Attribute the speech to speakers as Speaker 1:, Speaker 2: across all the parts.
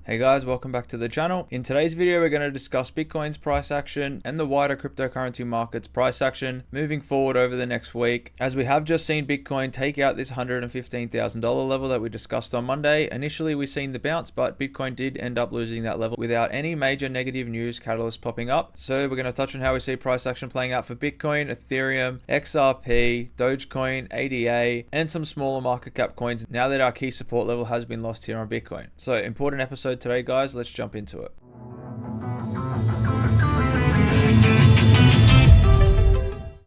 Speaker 1: Hey guys, welcome back to the channel. In today's video, we're going to discuss Bitcoin's price action and the wider cryptocurrency market's price action moving forward over the next week. As we have just seen Bitcoin take out this $115,000 level that we discussed on Monday. Initially, we seen the bounce, but Bitcoin did end up losing that level without any major negative news catalyst popping up. So we're going to touch on how we see price action playing out for Bitcoin, Ethereum, XRP, Dogecoin, ADA, and some smaller market cap coins now that our key support level has been lost here on Bitcoin. So important episode today, guys. Let's jump into it.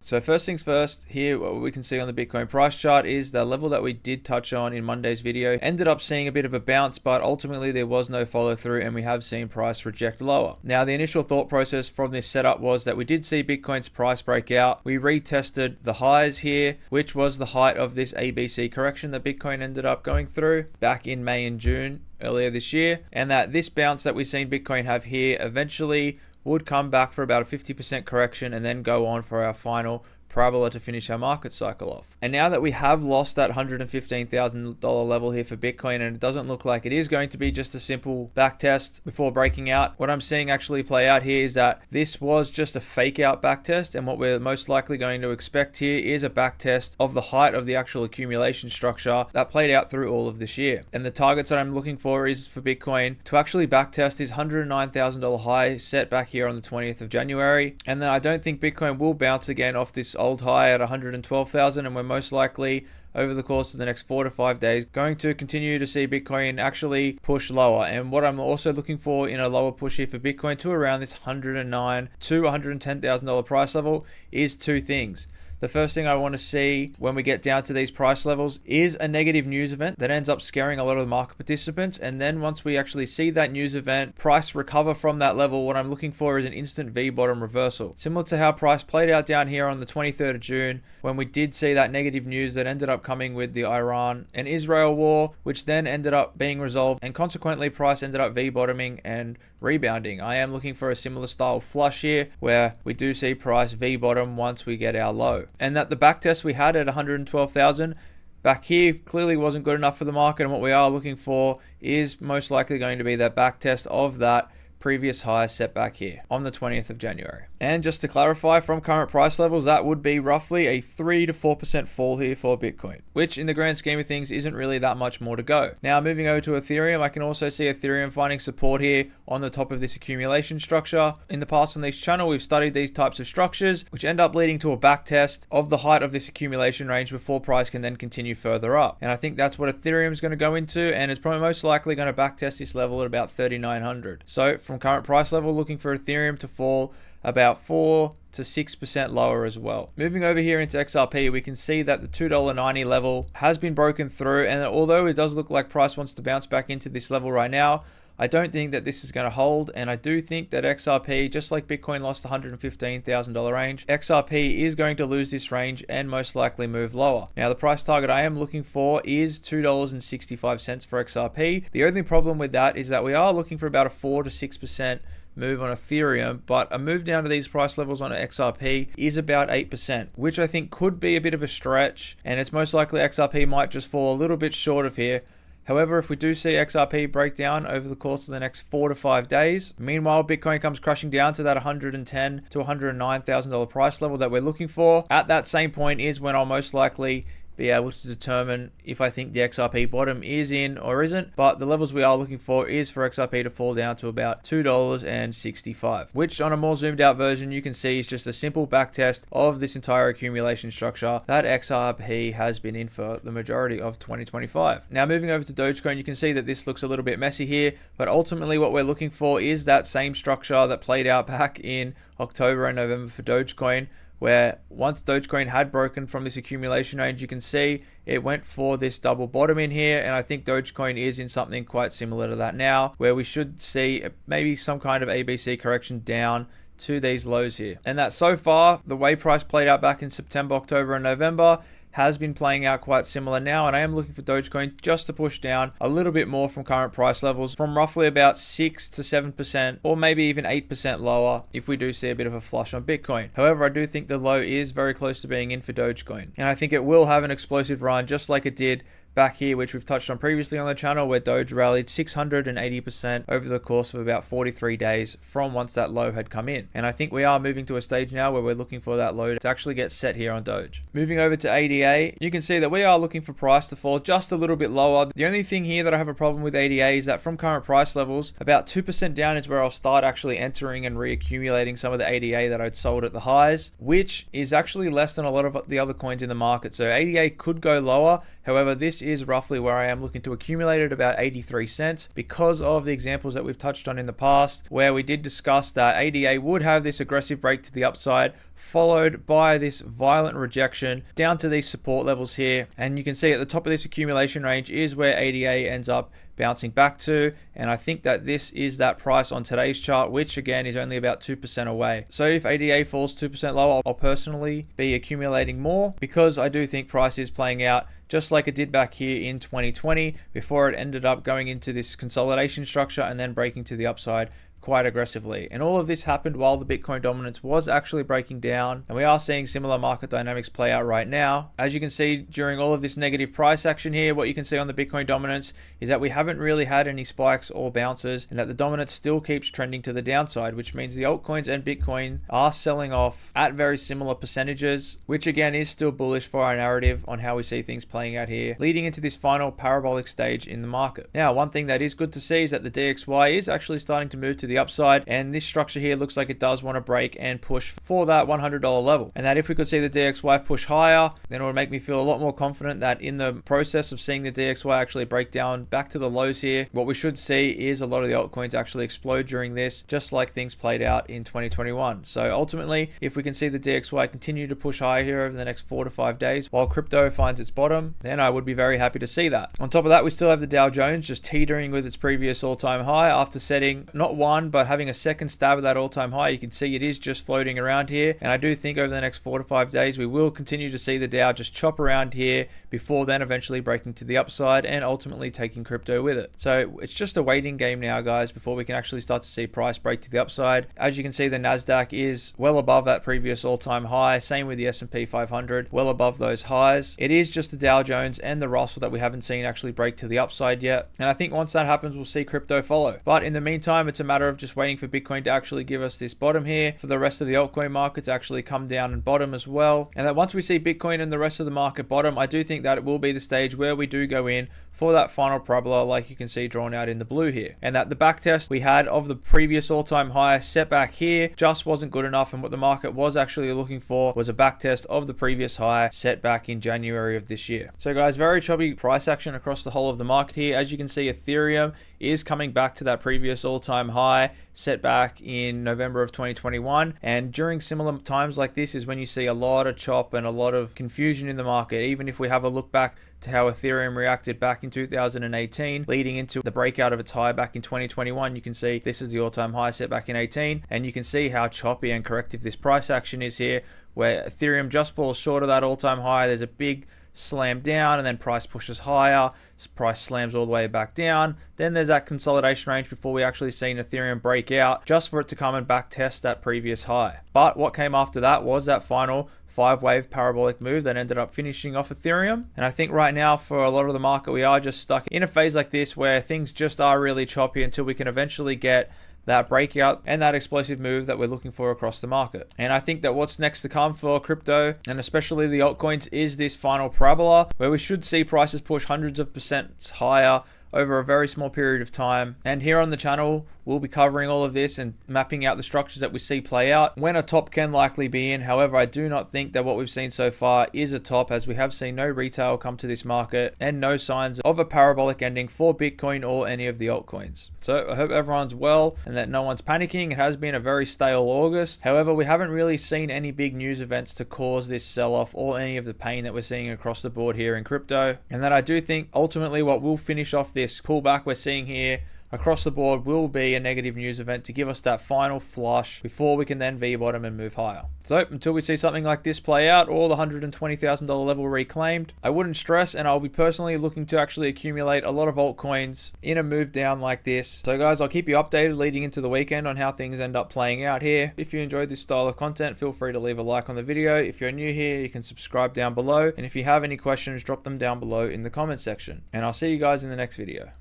Speaker 1: So first things first, here what we can see on the Bitcoin price chart is the level that we did touch on in Monday's video. Ended up seeing a bit of a bounce, but ultimately there was no follow through and we have seen price reject lower. Now the initial thought process from this setup was that we did see Bitcoin's price break out. We retested the highs here, which was the height of this ABC correction that Bitcoin ended up going through back in May and June earlier this year, and that this bounce that we've seen Bitcoin have here eventually would come back for about a 50% correction and then go on for our final parabola to finish our market cycle off. And now that we have lost that $115,000 level here for Bitcoin, and it doesn't look like it is going to be just a simple back test before breaking out, what I'm seeing actually play out here is that this was just a fake out back test, and what we're most likely going to expect here is a back test of the height of the actual accumulation structure that played out through all of this year. And the targets that I'm looking for is for Bitcoin to actually back test this $109,000 high set back here on the 20th of January. And then I don't think Bitcoin will bounce again off this old high at 112,000, and we're most likely over the course of the next 4 to 5 days going to continue to see Bitcoin actually push lower. And what I'm also looking for in a lower push here for Bitcoin to around this $109,000 to $110,000 price level is two things. The first thing I want to see when we get down to these price levels is a negative news event that ends up scaring a lot of the market participants. And then once we actually see that news event, price recover from that level, what I'm looking for is an instant V bottom reversal. Similar to how price played out down here on the 23rd of June, when we did see that negative news that ended up coming with the Iran and Israel war, which then ended up being resolved, and consequently price ended up V bottoming and rebounding. I am looking for a similar style flush here where we do see price V bottom once we get our low. And that the back test we had at 112,000 back here clearly wasn't good enough for the market, and what we are looking for is most likely going to be that back test of that previous high set back here on the 20th of January. And just to clarify, from current price levels, that would be roughly a 3 to 4% fall here for Bitcoin, which in the grand scheme of things isn't really that much more to go. Now moving over to Ethereum, I can also see Ethereum finding support here on the top of this accumulation structure. In the past on this channel, we've studied these types of structures, which end up leading to a back test of the height of this accumulation range before price can then continue further up. And I think that's what Ethereum is going to go into, and it's probably most likely going to back test this level at about 3,900. So from current price level, looking for Ethereum to fall about 4 to 6% lower as well. Moving over here into XRP, we can see that the $2.90 level has been broken through, and although it does look like price wants to bounce back into this level right now, I don't think that this is going to hold, and I do think that XRP, just like Bitcoin lost the $115,000 range, XRP is going to lose this range and most likely move lower. Now the price target I am looking for is $2.65 for XRP. The only problem with that is that we are looking for about a 4 to 6% move on Ethereum, but a move down to these price levels on XRP is about 8%, which I think could be a bit of a stretch, and it's most likely XRP might just fall a little bit short of here. However, if we do see XRP break down over the course of the next 4 to 5 days, meanwhile Bitcoin comes crashing down to that $110,000 to $109,000 price level that we're looking for, at that same point is when I'll most likely be able to determine if I think the XRP bottom is in or isn't. But the levels we are looking for is for XRP to fall down to about $2.65, which on a more zoomed out version you can see is just a simple back test of this entire accumulation structure that XRP has been in for the majority of 2025. Now moving over to Dogecoin, you can see that this looks a little bit messy here, but ultimately what we're looking for is that same structure that played out back in October and November for Dogecoin, where once Dogecoin had broken from this accumulation range, you can see it went for this double bottom in here, and I think Dogecoin is in something quite similar to that now, where we should see maybe some kind of ABC correction down to these lows here. And that so far, the way price played out back in September, October, and November has been playing out quite similar now, and I am looking for Dogecoin just to push down a little bit more from current price levels, from roughly about 6 to 7% or maybe even 8% lower if we do see a bit of a flush on Bitcoin. However, I do think the low is very close to being in for Dogecoin, and I think it will have an explosive run just like it did back here, which we've touched on previously on the channel, where Doge rallied 680% over the course of about 43 days from once that low had come in. And I think we are moving to a stage now where we're looking for that low to actually get set here on Doge. Moving over to ADA, you can see that we are looking for price to fall just a little bit lower. The only thing here that I have a problem with ADA is that from current price levels, about 2% down is where I'll start actually entering and reaccumulating some of the ADA that I'd sold at the highs, which is actually less than a lot of the other coins in the market. So ADA could go lower. However, this is roughly where I am looking to accumulate at about 83 cents because of the examples that we've touched on in the past, where we did discuss that ADA would have this aggressive break to the upside, followed by this violent rejection down to these support levels here. And you can see at the top of this accumulation range is where ADA ends up bouncing back to, and I think that this is that price on today's chart, which again is only about 2% away. So if ADA falls 2% lower, I'll personally be accumulating more because I do think price is playing out just like it did back here in 2020 before it ended up going into this consolidation structure and then breaking to the upside quite aggressively. And all of this happened while the Bitcoin dominance was actually breaking down, and we are seeing similar market dynamics play out right now. As you can see during all of this negative price action here, what you can see on the Bitcoin dominance is that we haven't really had any spikes or bounces, and that the dominance still keeps trending to the downside, which means the altcoins and Bitcoin are selling off at very similar percentages, which again is still bullish for our narrative on how we see things playing out here, leading into this final parabolic stage in the market. Now, one thing that is good to see is that the DXY is actually starting to move to the upside, and this structure here looks like it does want to break and push for that $100 level, and that if we could see the DXY push higher, then it would make me feel a lot more confident that in the process of seeing the DXY actually break down back to the lows here, what we should see is a lot of the altcoins actually explode during this, just like things played out in 2021. So ultimately, if we can see the DXY continue to push higher here over the next 4 to 5 days while crypto finds its bottom, then I would be very happy to see that. On top of that, we still have the Dow Jones just teetering with its previous all-time high after setting not one but having a second stab at that all-time high. You can see it is just floating around here, and I do think over the next 4 to 5 days we will continue to see the Dow just chop around here before then eventually breaking to the upside and ultimately taking crypto with it. So it's just a waiting game now, guys, before we can actually start to see price break to the upside. As you can see, the Nasdaq is well above that previous all-time high, same with the S&P 500, well above those highs. It is just the Dow Jones and the Russell that we haven't seen actually break to the upside yet, and I think once that happens we'll see crypto follow. But in the meantime, it's a matter of just waiting for Bitcoin to actually give us this bottom here, for the rest of the altcoin market to actually come down and bottom as well. And that once we see Bitcoin and the rest of the market bottom, I do think that it will be the stage where we do go in for that final parabola, like you can see drawn out in the blue here. And that the back test we had of the previous all-time high set back here just wasn't good enough, and what the market was actually looking for was a back test of the previous high set back in January of this year. So guys, very choppy price action across the whole of the market here. As you can see, Ethereum is coming back to that previous all-time high set back in November of 2021, and during similar times like this is when you see a lot of chop and a lot of confusion in the market. Even if we have a look back to how Ethereum reacted back in 2018 leading into the breakout of its high back in 2021, you can see this is the all-time high set back in 18, and you can see how choppy and corrective this price action is here, where Ethereum just falls short of that all-time high. There's a big slam down, and then price pushes higher, price slams all the way back down, then there's that consolidation range before we actually seen Ethereum break out, just for it to come and back test that previous high. But what came after that was that final 5-wave parabolic move that ended up finishing off Ethereum. And I think right now for a lot of the market, we are just stuck in a phase like this where things just are really choppy until we can eventually get that breakout and that explosive move that we're looking for across the market. And I think that what's next to come for crypto, and especially the altcoins, is this final parabola where we should see prices push hundreds of percents higher over a very small period of time. And here on the channel, we'll be covering all of this and mapping out the structures that we see play out when a top can likely be in. However, I do not think that what we've seen so far is a top, as we have seen no retail come to this market and no signs of a parabolic ending for Bitcoin or any of the altcoins. So I hope everyone's well and that no one's panicking. It has been a very stale August. However, we haven't really seen any big news events to cause this sell-off or any of the pain that we're seeing across the board here in crypto. And that I do think ultimately what will finish off this pullback we're seeing here across the board will be a negative news event to give us that final flush before we can then V-bottom and move higher. So until we see something like this play out, or the $120,000 level reclaimed, I wouldn't stress, and I'll be personally looking to actually accumulate a lot of altcoins in a move down like this. So guys, I'll keep you updated leading into the weekend on how things end up playing out here. If you enjoyed this style of content, feel free to leave a like on the video. If you're new here, you can subscribe down below. And if you have any questions, drop them down below in the comment section. And I'll see you guys in the next video.